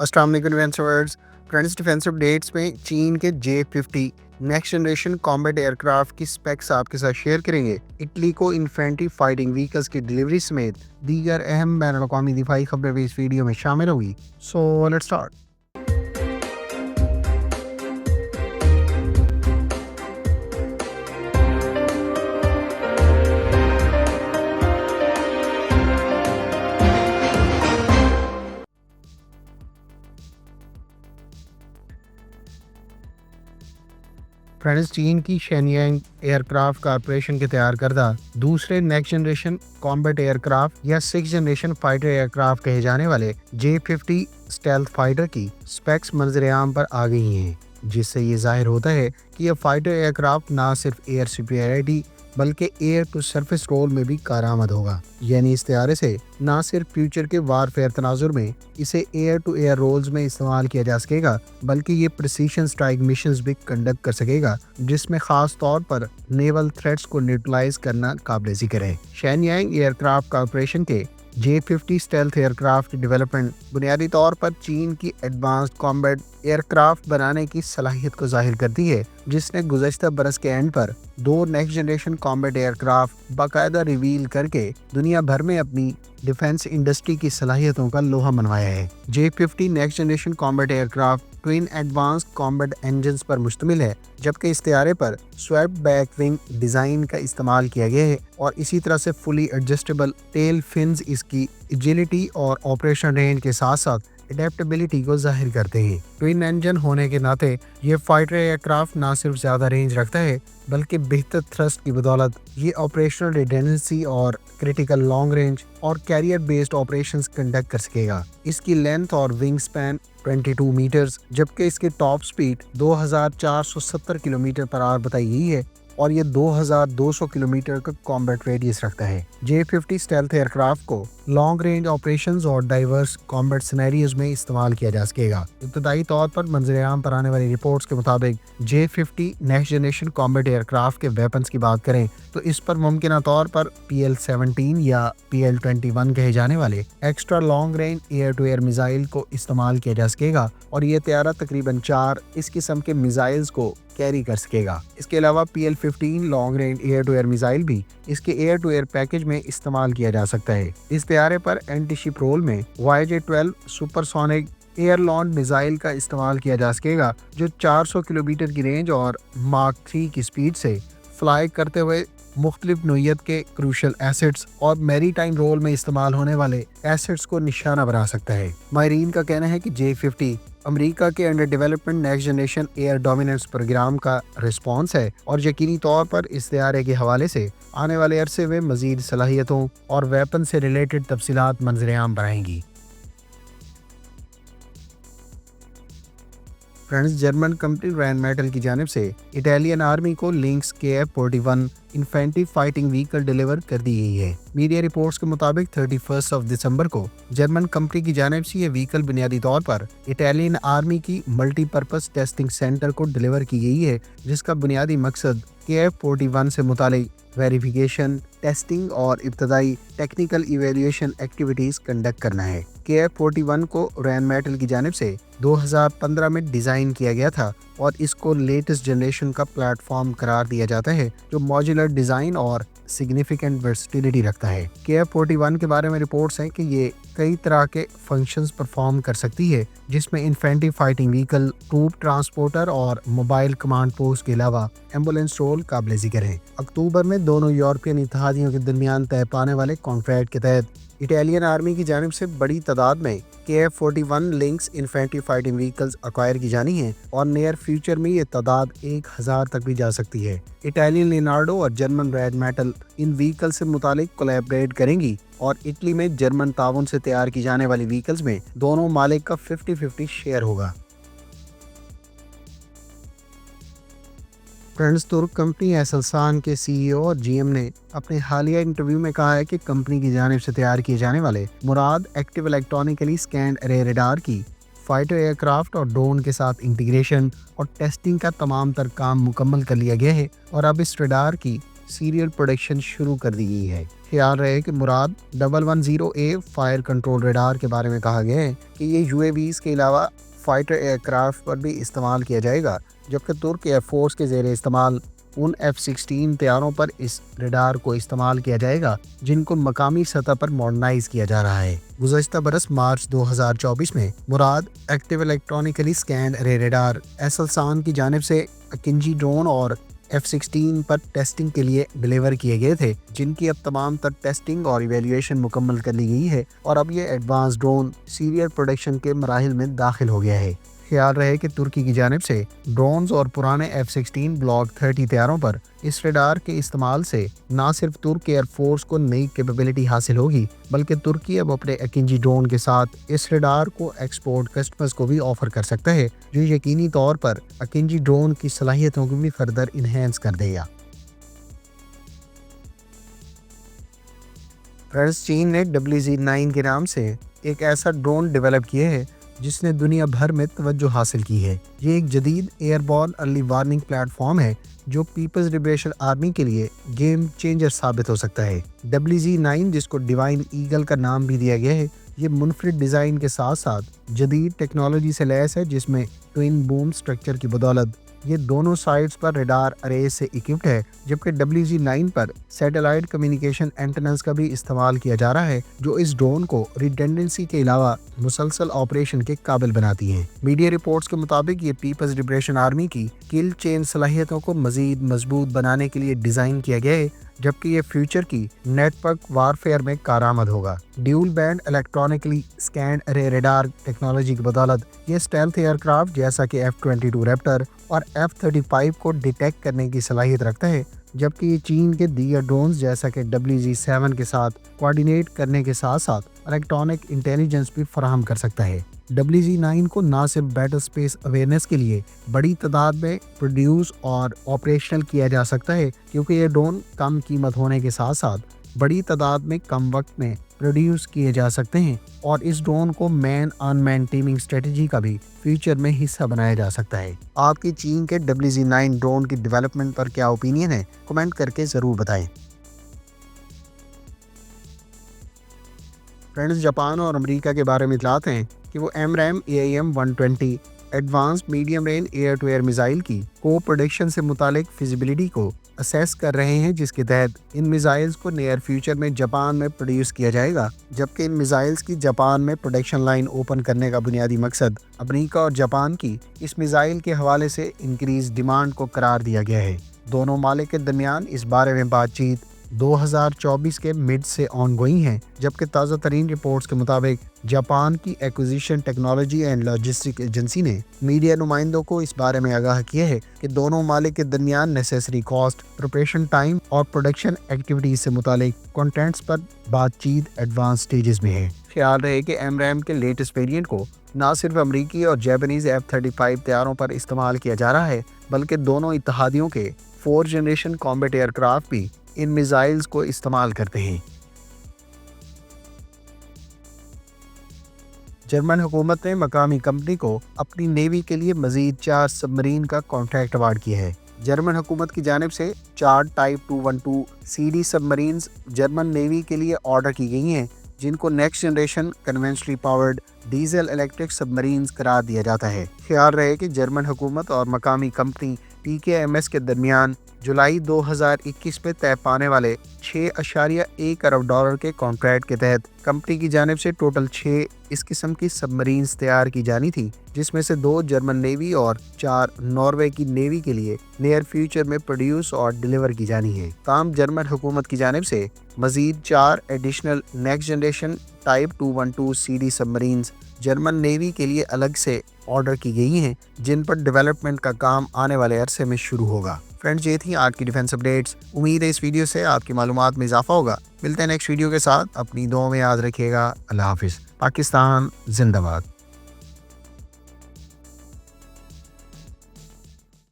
अस्सलाम वालेकुम डिफेंसर्स। Friends, defence updates में चीन के J-50 next generation combat aircraft की स्पेक्स आपके साथ शेयर करेंगे। इटली को इन्फेंट्री फाइटिंग व्हीकल्स की डिलीवरी समेत दीगर अहम बैन अवी दिफाई खबरें भी इस वीडियो में शामिल होगी। So let's start. फ्रेंड्स, चीन की शेनयांग एयरक्राफ्ट कारपोरेशन के तैयार करदा दूसरे नेक्स्ट जनरेशन कॉम्बैट एयरक्राफ्ट या 6th जनरेशन फाइटर एयरक्राफ्ट कहे जाने वाले J-50 स्टेल्थ फाइटर की स्पेक्स मंजर आम पर आ गई हैं, जिससे ये जाहिर होता है कि यह फाइटर एयरक्राफ्ट ना सिर्फ एयर सुपीरियरिटी बल्कि एयर टू सरफेस रोल में भी कारआमद होगा। यानी इस तैयारे से ना सिर्फ फ्यूचर के वारफेयर तनाजुर में इसे एयर टू एयर रोल्स में इस्तेमाल किया जा सकेगा, बल्कि ये प्रिसीशन स्ट्राइक मिशंस भी कंडक्ट कर सकेगा, जिसमें खास तौर पर नेवल थ्रेट्स को न्यूट्रलाइज करना काबिल जिक्र है। शेनयांग एयरक्राफ्ट कारपोरेशन के J-50 स्टेल्थ एयरक्राफ्ट की डेवलपमेंट बुनियादी तौर पर चीन की एडवांस्ड कॉम्बैट एयरक्राफ्ट बनाने की सलाहियत को जाहिर करती है, जिसने गुज़श्ता बरस के एंड पर 2 नेक्स्ट जनरेशन कॉम्बैट एयरक्राफ्ट बाकायदा रिवील करके दुनिया भर में अपनी डिफेंस इंडस्ट्री की सलाहियतों का लोहा मनवाया है। J-50 next generation combat aircraft twin advanced combat engines पर मुश्तमिल है, जबकि इस तैयारे पर स्वेप्ट बैक विंग डिज़ाइन का इस्तेमाल किया गया है और इसी तरह से फुली एडजस्टेबल टेल फिन्स इसकी एजिलिटी और ऑपरेशन रेंज के साथ साथ एडेप्टेबिलिटी को जाहिर करते हैं। ट्विन इंजन होने के नाते ये फाइटर एयरक्राफ्ट ना सिर्फ ज़्यादा रेंज रखता है, बल्कि बेहतर थ्रस्ट की बदौलत ये ऑपरेशनल रिडेंडेंसी और क्रिटिकल लॉन्ग रेंज और कैरियर बेस्ड ऑपरेशंस कंडक्ट कर सकेगा। इसकी लेंथ और विंग स्पैन 22 मीटर्स, जबकि इसकी top speed 2470 kilometre per hour बताई गई है और ये 2200 किलोमीटर का कॉम्बैट रेडियस रखता है। J-50 स्टेल्थ एयरक्राफ्ट को लॉन्ग रेंज ऑपरेशंस और डाइवर्स कॉम्बैट सिनेरियोज में इस्तेमाल किया जा सकेगा। इब्तदाई तौर पर मंजर-ए-आम पर आने वाली रिपोर्ट्स के मुताबिक J-50 next generation combat aircraft के वेपन्स की बात करें तो इस पर मुमकिन तौर पर PL-17 या PL-21 कहे जाने वाले extra long range air to air missile को इस्तेमाल किया जा सकेगा और ये तैयारा तकरीबन 4 इस किस्म के मिसाइल्स को कैरी कर सकेगा। इसके अलावा PL-15 long range air to air missile भी इसके एयर टू एयर पैकेज में इस्तेमाल किया जा सकता है। इस तैयारे पर एंटी शिप रोल में YJ-12 supersonic air launch missile का इस्तेमाल किया जा सकेगा, जो 400 किलोमीटर की रेंज और मार्क 3 की स्पीड से फ्लाई करते हुए मुख्तलिफ नोयत के क्रूशल एसेट्स और मैरी टाइम रोल में इस्तेमाल होने वाले एसेट्स को निशाना बना सकता है। माहिरीन का कहना है कि J-50 अमेरिका के under development next generation air dominance program का रिस्पॉन्स है और यकीनी तौर पर इस तैयारे के हवाले से आने वाले अरसे में मजीद सलाहियतों और वेपन से रिलेटेड तफसीलात मंजर-ए-आम बनाएंगी। फ्रेंड्स, जर्मन कंपनी रैनमेटल की जानिब से इटालियन आर्मी को links KF-41 infantry fighting vehicle deliver कर दी गई है। मीडिया रिपोर्ट्स के मुताबिक 31 दिसंबर को जर्मन कंपनी की जानिब से ये व्हीकल बुनियादी तौर पर इटालियन आर्मी की मल्टीपर्पज टेस्टिंग सेंटर को डिलीवर की गई है, जिसका बुनियादी मकसद KF-41 से मुतालिक वेरिफिकेशन, टेस्टिंग और इब्तदाई टेक्निकल इवेल्युएशन एक्टिविटीज कंडक्ट करना है। KF-41 को रैनमेटल की जानिब से 2015 में डिज़ाइन किया गया था और इसको लेटेस्ट जनरेशन का प्लेटफॉर्म करार दिया जाता है, जो मॉड्यूलर डिज़ाइन और सिग्निफिकेंट वर्सटिलिटी रखता है। KF-41 के बारे में रिपोर्ट्स हैं कि ये कई तरह के फंक्शंस परफॉर्म कर सकती है, जिसमें infantry fighting vehicle, troop transporter और मोबाइल कमांड पोस्ट के अलावा एम्बुलेंस रोल काबिल जिक्र है। अक्टूबर में दोनों यूरोपियन इत्तेहादियों के दरमियान तय पाने वाले कॉन्ट्रैक्ट के तहत इटालियन आर्मी की जानिब से बड़ी तादाद में KF-41 links infantry fighting vehicles acquire की जानी है और नियर फ्यूचर में ये तादाद 1000 तक भी जा सकती है। इटालियन लियोनार्डो और जर्मन रैनमेटल इन व्हीकल से मुतालिक कोलैबोरेट करेंगी और इटली में जर्मन ताउन से तैयार की जाने वाली व्हीकल्स में दोनों मालिक का 50-50 शेयर होगा। फ्रेंड्स, तुर्क कंपनी एसलसान के CEO और GM ने अपने हालिया इंटरव्यू में कहा है कि कंपनी की जानिब से तैयार किए जाने वाले मुराद active electronically scanned array radar की फाइटर एयरक्राफ्ट और ड्रोन के साथ इंटीग्रेशन और टेस्टिंग का तमाम तर काम मुकम्मल कर लिया गया है और अब इस रडार की सीरियल प्रोडक्शन शुरू कर दी गई है। خیال رہے کہ مراد 110A فائر کنٹرول ریڈار کے بارے میں کہا گیا ہے کہ یہ UAVs کے علاوہ فائٹر ایئر کرافٹ پر بھی استعمال کیا جائے گا، جبکہ ترک ایئر فورس کے زیر استعمال ان F-16 طیاروں پر اس ریڈار کو استعمال کیا جائے گا جن کو مقامی سطح پر ماڈرنائز کیا جا رہا ہے۔ گزشتہ برس مارچ 2024 میں مراد ایکٹیو الیکٹرانکلی سکینڈ ارے ریڈار ایسلسان کی جانب سے اکنجی ڈرون اور F-16 پر ٹیسٹنگ کے لیے ڈیلیور کیے گئے تھے، جن کی اب تمام تر ٹیسٹنگ اور ایویلیویشن مکمل کر لی گئی ہے اور اب یہ ایڈوانس ڈرون سیریل پروڈکشن کے مراحل میں داخل ہو گیا ہے۔ خیال رہے کہ ترکی کی جانب سے ڈرونز اور پرانے F-16 بلاک 30 طیاروں پر اس ریڈار کے استعمال سے نہ صرف ترک ایئر فورس کو نئی کیپیبلٹی حاصل ہوگی، بلکہ ترکی اب اپنے اکنجی ڈرون کے ساتھ اس ریڈار کو ایکسپورٹ کسٹمرز کو بھی آفر کر سکتا ہے، جو یقینی طور پر اکنجی ڈرون کی صلاحیتوں کو بھی فردر انہینس کر دے گا۔ فرانس چین نے WZ-9 کے نام سے ایک ایسا ڈرون ڈیولپ کیا ہے جس نے دنیا بھر میں توجہ حاصل کی ہے۔ یہ ایک جدید airborne early warning platform ہے جو پیپلز لبریشن آرمی کے لیے گیم چینجر ثابت ہو سکتا ہے۔ WZ-9 جس کو ڈیوائن ایگل کا نام بھی دیا گیا ہے، یہ منفرد ڈیزائن کے ساتھ ساتھ جدید ٹیکنالوجی سے لیس ہے، جس میں ٹوئن بوم سٹرکچر کی بدولت یہ دونوں سائڈز پر ریڈار اریز سے اکوپڈ ہے، جبکہ WZ-9 پر سیٹلائٹ کمیونیکیشن اینٹناز کا بھی استعمال کیا جا رہا ہے، جو اس ڈرون کو ریڈنڈنسی کے علاوہ مسلسل آپریشن کے قابل بناتی ہیں۔ میڈیا رپورٹس کے مطابق یہ پیپلز لبریشن آرمی کی کل چین صلاحیتوں کو مزید مضبوط بنانے کے لیے ڈیزائن کیا گیا ہے، جبکہ یہ فیوچر کی نیٹ ورک وارفیئر میں کارآمد ہوگا۔ ڈیول بینڈ الیکٹرانکلی سکینڈ ارے ریڈار ٹیکنالوجی کی بدولت یہ اسٹیلتھ ایئر کرافٹ جیسا کہ F-22 ریپٹر اور F-35 کو ڈیٹیکٹ کرنے کی صلاحیت رکھتا ہے، جبکہ یہ چین کے دیگر ڈرونز جیسا کہ WZ-7 کے ساتھ کوآرڈینیٹ کرنے کے ساتھ ساتھ الیکٹرانک انٹیلیجنس بھی فراہم کر سکتا ہے۔ WZ-9 کو نہ صرف بیٹل سپیس اویئرنیس کے لیے بڑی تعداد میں پروڈیوس اور آپریشنل کیا جا سکتا ہے، کیونکہ یہ ڈرون کم قیمت ہونے کے ساتھ ساتھ بڑی تعداد میں کم وقت میں پروڈیوس کیے جا سکتے ہیں، اور اس ڈرون کو مین آن مین ٹیمنگ اسٹریٹجی کا بھی فیوچر میں حصہ بنایا جا سکتا ہے۔ آپ کی چین کے WZ-9 ڈرون کی ڈیولپمنٹ پر کیا اوپینین ہے، کمنٹ کر کے ضرور بتائیں۔ فرینڈز، جاپان اور امریکہ کے بارے میں اطلاعات ہیں کہ وہ AMRAAM AIM-120 advance medium range air to air missile کی کو پروڈکشن سے متعلق فیزیبلٹی کو اسیس کر رہے ہیں، جس کے تحت ان میزائلز کو نیئر فیوچر میں جاپان میں پروڈیوس کیا جائے گا، جبکہ ان میزائلز کی جاپان میں پروڈکشن لائن اوپن کرنے کا بنیادی مقصد امریکہ اور جاپان کی اس میزائل کے حوالے سے انکریز ڈیمانڈ کو قرار دیا گیا ہے۔ دونوں ممالک کے درمیان اس بارے میں بات چیت 2024 کے مڈ سے آن گوئنگ ہیں، جبکہ تازہ ترین رپورٹس کے مطابق جاپان کی acquisition technology and logistic agency نے میڈیا نمائندوں کو اس بارے میں آگاہ کیا ہے کہ دونوں ممالک کے درمیان نیسیسری کاسٹ، پریپریشن ٹائم اور پروڈکشن ایکٹیویٹیز سے متعلق کانٹینٹس پر بات چیت ایڈوانس سٹیجز میں ہے۔ خیال رہے کہ AMRAAM کے لیٹسٹ ویریئنٹ کو نہ صرف امریکی اور جاپانیز F-35 طیاروں پر استعمال کیا جا رہا ہے، بلکہ دونوں اتحادیوں کے 4 جنریشن کامبیٹ ایئر کرافٹ بھی ان میزائلز کو استعمال کرتے ہیں۔ جرمن حکومت نے مقامی کمپنی کو اپنی نیوی کے لیے مزید 4 سب مرین کا کانٹریکٹ ایوارڈ کیا ہے۔ جرمن حکومت کی جانب سے 4 type 212 CD submarines German navy کے لیے آرڈر کی گئی ہیں، جن کو next generation conventionally powered diesel electric submarines قرار دیا جاتا ہے۔ خیال رہے کہ جرمن حکومت اور مقامی کمپنی TKMS کے درمیان جولائی 2021 میں طے پانے والے $6.1 ارب کے کانٹریکٹ کے تحت کمپنی کی جانب سے ٹوٹل 6 اس قسم کی سب مرینز تیار کی جانی تھی، جس میں سے 2 جرمن نیوی اور 4 ناروے کی نیوی کے لیے نیئر فیوچر میں پروڈیوس اور ڈیلیور کی جانی ہے۔ تاہم جرمن حکومت کی جانب سے مزید 4 additional next generation type 212 CD submarines German navy کے لیے الگ سے آرڈر کی گئی ہیں، جن پر ڈیولپمنٹ کا کام آنے والے عرصے میں شروع ہوگا۔ فرینڈز، یہ تھی آج کی ڈیفنس اپڈیٹس۔ امید ہے اس ویڈیو سے آپ کی معلومات میں اضافہ ہوگا۔ ملتے ہیں نیکسٹ ویڈیو کے ساتھ، اپنی دعاؤں میں یاد رکھیے گا۔ اللہ حافظ۔ پاکستان زندہ باد۔